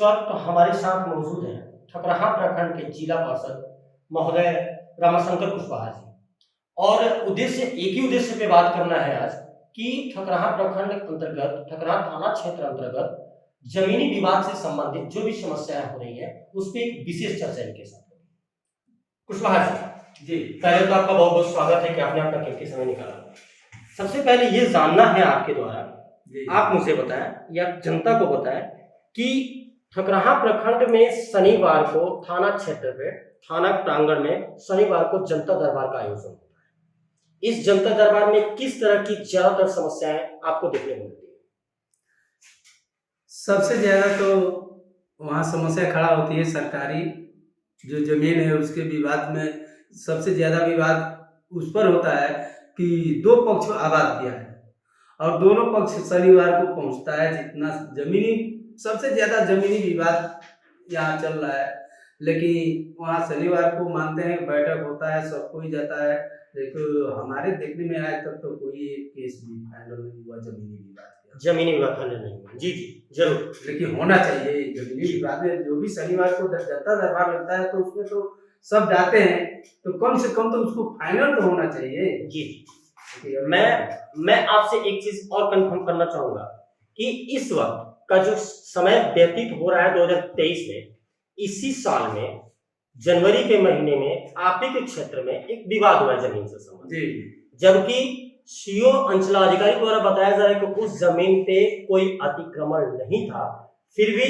वक्त हमारे साथ मौजूद हैं ठकराहा प्रखंड के जिला पार्षद महोदय रमाशंकर कुशवाहा जी। और एक ही उद्देश्य पे बात करना है आज कि ठकराहा प्रखंड अंतर्गत ठकराहा थाना क्षेत्र अंतर्गत जमीनी विवाद से संबंधित जो भी समस्याएं हो रही है उस पर एक विशेष चर्चा इनके साथ होगी। कुशवाहा जी, पहले तो आपका बहुत बहुत स्वागत है कि आपने अपना कीमती समय निकाला। सबसे पहले ये जानना है आपके द्वारा, आप मुझे बताएं या जनता को बताएं कि ठकराहा प्रखंड में शनिवार को थाना क्षेत्र पे थाना प्रांगण में शनिवार को जनता दरबार का आयोजन होता है। इस जनता दरबार में किस तरह की ज्यादातर समस्याएं आपको देखने को मिलती है? सबसे ज्यादा तो वहाँ समस्या खड़ा होती है सरकारी जो जमीन है उसके विवाद में। सबसे ज्यादा विवाद उस पर होता है कि दो पक्ष आबाद किया है और दोनों पक्ष शनिवार को पहुंचता है। जितना जमीनी सबसे ज्यादा जमीनी विवाद यहाँ चल रहा है, लेकिन वहाँ शनिवार को मानते हैं बैठक होता है, सब कोई जाता है। देखो हमारे देखने में आज तक तो कोई केस भी फाइनल नहीं हुआ जमीनी विवाद का। जमीनी विवाद फाइनल नहीं हुआ? जी जरूर, लेकिन होना चाहिए जमीनी विवाद में। जो भी शनिवार को जनता दरबार लगता है तो उसमें तो सब जाते हैं, तो कम से कम तो उसको फाइनल तो होना चाहिए। जी मैं आपसे एक चीज और कंफर्म करना चाहूंगा कि इस वक्त का जो समय व्यतीत हो रहा है 2023 में, इसी साल में जनवरी के महीने में आप ही के क्षेत्र में एक विवाद हुआ जमीन से संबंधित, जबकि सीओ अंचलाधिकारी द्वारा बताया जा रहा है कि उस जमीन पे कोई अतिक्रमण नहीं था, फिर भी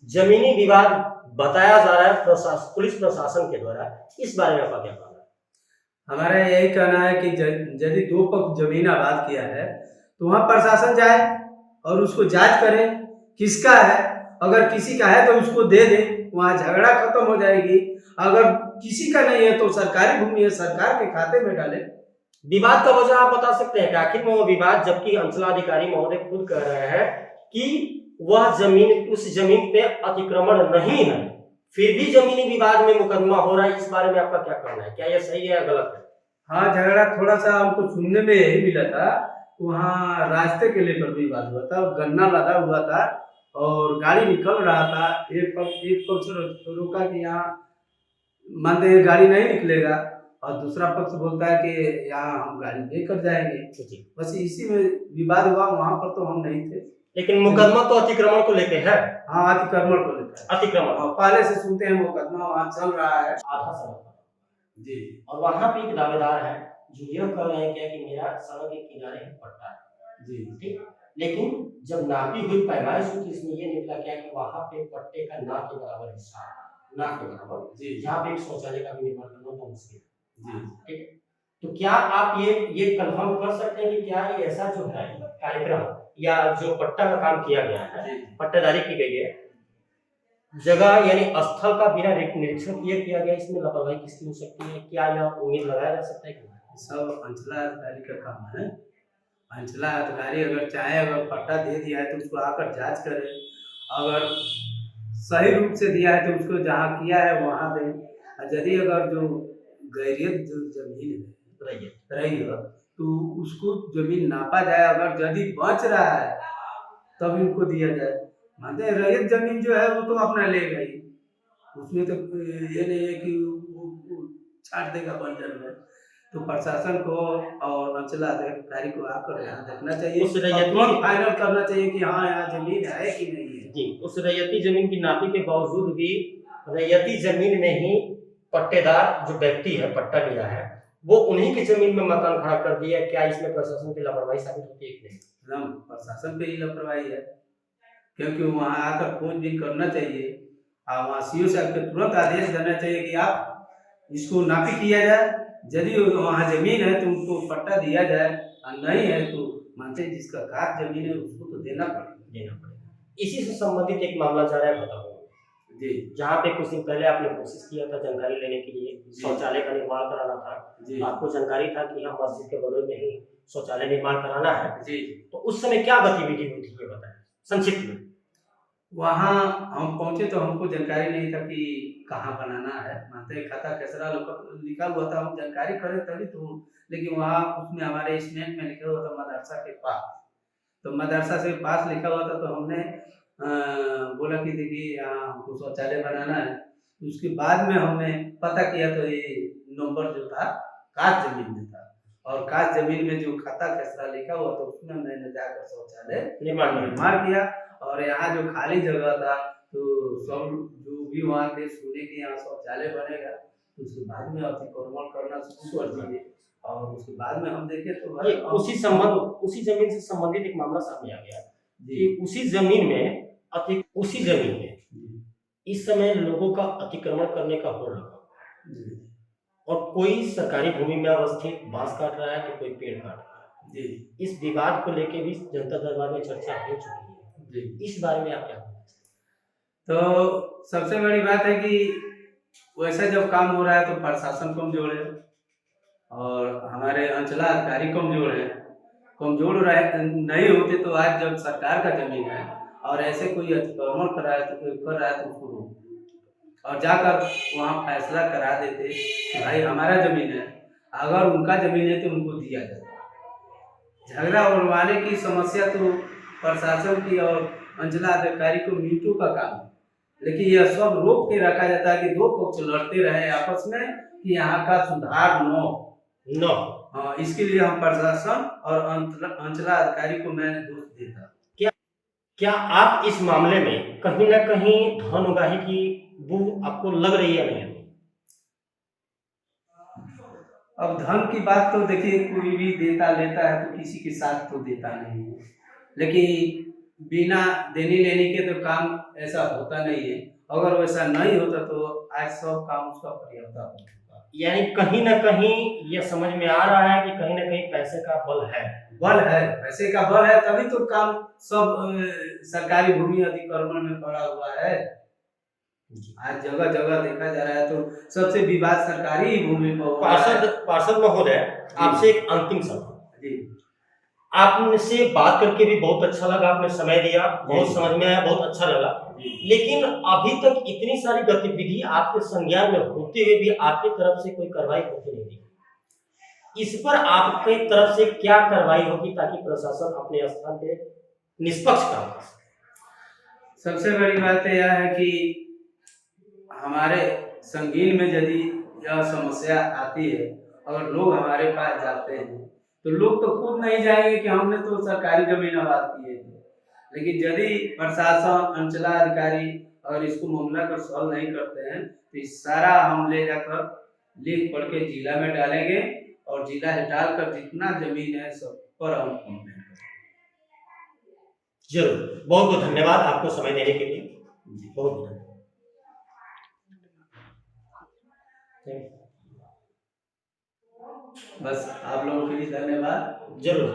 जमीनी विवाद बताया जा रहा है पुलिस प्रशासन के द्वारा। इस बारे में आपका क्या कहना है? हमारा यही कहना है कि यदि दो पक्ष जमीन आबाद किया है तो वहाँ प्रशासन जाए और उसको जांच करे किसका है। अगर किसी का है तो उसको दे दे, वहाँ झगड़ा खत्म हो जाएगी। अगर किसी का नहीं है तो सरकारी भूमि है, सरकार के खाते में डाले। विवाद का वजह आप बता सकते हैं कि आखिर में वो विवाद, जबकि अंचलाधिकारी महोदय खुद कह रहे हैं कि वह जमीन उस जमीन पे अतिक्रमण नहीं है, फिर भी जमीनी विवाद में मुकदमा हो रहा है। इस बारे में आपका क्या कहना है? क्या यह सही है या गलत है? हाँ, झगड़ा थोड़ा सा हमको सुनने में यही मिला था। वहाँ रास्ते के लेकर विवाद हुआ था, गन्ना लदा हुआ था और गाड़ी निकल रहा था। एक पक्ष रोका कि यहाँ मानते हैं गाड़ी नहीं निकलेगा और दूसरा पक्ष बोलता है कि यहाँ हम गाड़ी लेकर जाएंगे। बस इसी में विवाद हुआ। वहाँ पर तो हम नहीं थे, लेकिन मुकदमा तो अतिक्रमण को लेके है। हाँ, अतिक्रमण को लेकर अतिक्रमण पहले से सुनते हैं मुकदमा वहाँ चल रहा है आधा सड़क जी। और वहाँ पे एक दावेदार है जो यह कह रहे हैं कि मेरा सड़क के किनारे ही पट्टा है जी, ठीक। लेकिन जब नापी हुई पैमाइश हुई तो इसमें यह निकला क्या कि वहाँ पे पट्टे का ना के बराबर हिस्सा, ना के बराबर जी, जहाँ पे एक शौचालय का भी निर्माण करना बहुत मुश्किल है जी, ठीक। तो क्या आप ये कंफर्म कर सकते हैं कि क्या ये ऐसा जो है कार्यक्रम या जो पट्टा का काम किया गया है, पट्टेदारी की गई है जगह यानी स्थल का बिना निरीक्षण किया गया, इसमें लापरवाही किसकी हो सकती है? क्या यह उम्मीद लगाया जा सकता है कि सब अंचलाधिकारी का काम है। अंचलाधिकारी अगर चाहे अगर पट्टा दे दिया है तो उसको आकर जांच करे। अगर सही रूप से दिया है तो उसको जहाँ किया है वहाँ दे। यदि अगर जो गैरियत जो जमीन रही है तो उसको जमीन नापा जाए। अगर यदि बच रहा है तब इनको दिया जाए। मानते हैं रैयत जमीन जो है वो तो अपना लेगा ही, उसमें तो ये नहीं है कि वो छाट देगा बंजर में। तो प्रशासन को और अंचलाधिकारी को आकर यहाँ देखना चाहिए, उस रैयती फाइनल करना चाहिए कि हाँ यहाँ जमीन है कि नहीं है जी। उस रैयती जमीन की नापी के बावजूद भी रैयती जमीन में ही पट्टेदार जो व्यक्ति है पट्टा लिया है वो उन्हीं की जमीन में मकान खड़ा कर दिया। क्या इसमें प्रशासन की लापरवाही साबित होती है कि नहीं? प्रशासन पे ही लापरवाही है, क्योंकि वहाँ आकर खोजबीन करना चाहिए और वहाँ सीओ साहब को तुरंत आदेश देना चाहिए कि आप इसको नापी किया जाए। यदि वहाँ जमीन है तो उनको पट्टा दिया जाए और नहीं है तो मानते जिसका खास जमीन है उसको तो देना पड़ेगा। इसी से संबंधित एक मामला जा रहा है खत्म जी, जहाँ पे कुछ दिन पहले आपने कोशिश किया था जानकारी लेने के लिए, शौचालय का निर्माण कराना था जी। आपको जानकारी था कि हम मस्जिद के बगल में ही शौचालय निर्माण कराना है जी। तो उस समय क्या गतिविधि हुई थी ये बताएं संक्षिप्त में। वहाँ हम पहुंचे तो हमको जानकारी नहीं था कि कहाँ बनाना है। मानते खाता कैसरा लिखा हुआ था, हम जानकारी करें तभी तो। लेकिन वहाँ उसमें हमारे इसमें लिखा हुआ था मदरसा के पास, तो मदरसा से पास लिखा हुआ था तो हमने बोला कि देखिए यहाँ हमको शौचालय बनाना है। तो उसके बाद में हमने पता किया तो ये नंबर जो था काच जमीन में था, और काच जमीन में जो खाता खसरा लिखा हुआ था उसमें मैंने जाकर शौचालय निर्माण किया। और यहाँ जो खाली जगह था तो सब जो भी वहाँ थे सुने कि यहाँ शौचालय बनेगा, तो उसके बाद में अतिक्रमण करना शुरू कर दिए। और उसके बाद में हम देखे तो ये उसी जमीन से संबंधित एक मामला सामने आ गया कि उसी जमीन में इस समय लोगों का अतिक्रमण करने का हो लगा, और कोई सरकारी भूमि में अवस्थित बांस काट रहा है तो कोई पेड़ काट रहा है। इस विवाद को लेके भी जनता दरबार में चर्चा हो चुकी है, इस बारे में आप क्या कहना चाहते हैं? तो सबसे बड़ी बात है कि वैसा जब काम हो रहा है तो प्रशासन कमजोर है और हमारे अंचलाधिकारी कमजोर नहीं होते तो आज जब सरकार का जमीन है और ऐसे कोई अतिक्रमण कर रहा है तो उसको रोक और जाकर वहाँ फैसला करा देते कि भाई हमारा जमीन है, अगर उनका जमीन है तो उनको दिया जाए। झगड़ा उड़वाने की समस्या तो प्रशासन की और अंचलाधिकारी को मिनटों का काम है, लेकिन यह सब रोक के रखा जाता है कि दो पक्ष लड़ते रहे आपस में कि यहाँ का सुधार न हाँ, इसके लिए हम प्रशासन और अंचलाधिकारी को मैं दोष देता। क्या आप इस मामले में कहीं ना कहीं धन उगाही की बू आपको लग रही है नहीं? अब धन की बात तो देखिए कोई भी देता लेता है तो किसी के साथ तो देता नहीं है, लेकिन बिना देने लेने के तो काम ऐसा होता नहीं है। अगर वैसा नहीं होता तो आज सब काम उसका पर्याप्त होता। यानी कहीं ना कहीं ये समझ में आ रहा है कि कहीं ना कहीं पैसे का बल है, पैसे का बल है तभी तो काम सब सरकारी भूमि अतिक्रमण में पड़ा हुआ है। आज जगह जगह देखा जा रहा है तो सबसे विवाद सरकारी भूमि पर। पार्षद महोदय, आपसे एक अंतिम सवाल। आपसे बात करके भी बहुत अच्छा लगा, आपने समय दिया, बहुत समझ में आया, बहुत अच्छा लगा, लेकिन अभी तक इतनी सारी गतिविधि आपके संज्ञान में होते हुए भी आपकी तरफ से कोई कार्रवाई होती नहीं दिखी। इस पर आपकी तरफ से क्या कार्रवाई होगी ताकि प्रशासन अपने स्थान पे निष्पक्ष काम कर सके? सबसे बड़ी बात यह है कि हमारे संगीन में यदि यह समस्या आती है और लोग हमारे पास जाते हैं तो लोग तो खुद नहीं जाएंगे कि हमने तो सरकारी जमीन आबाद किए थे, लेकिन यदि प्रशासन अंचलाधिकारी और इसको मामला को सॉल्व नहीं करते हैं तो इस सारा हम ले जाकर लिख पढ़ के जिला में डालेंगे और जिला से डालकर जितना जमीन है सब पर हम कंप्लेंट करेंगे। जरूर, बहुत बहुत धन्यवाद आपको समय देने के लिए, बहुत धन्यवाद। बस आप लोगों के लिए धन्यवाद। जरूर।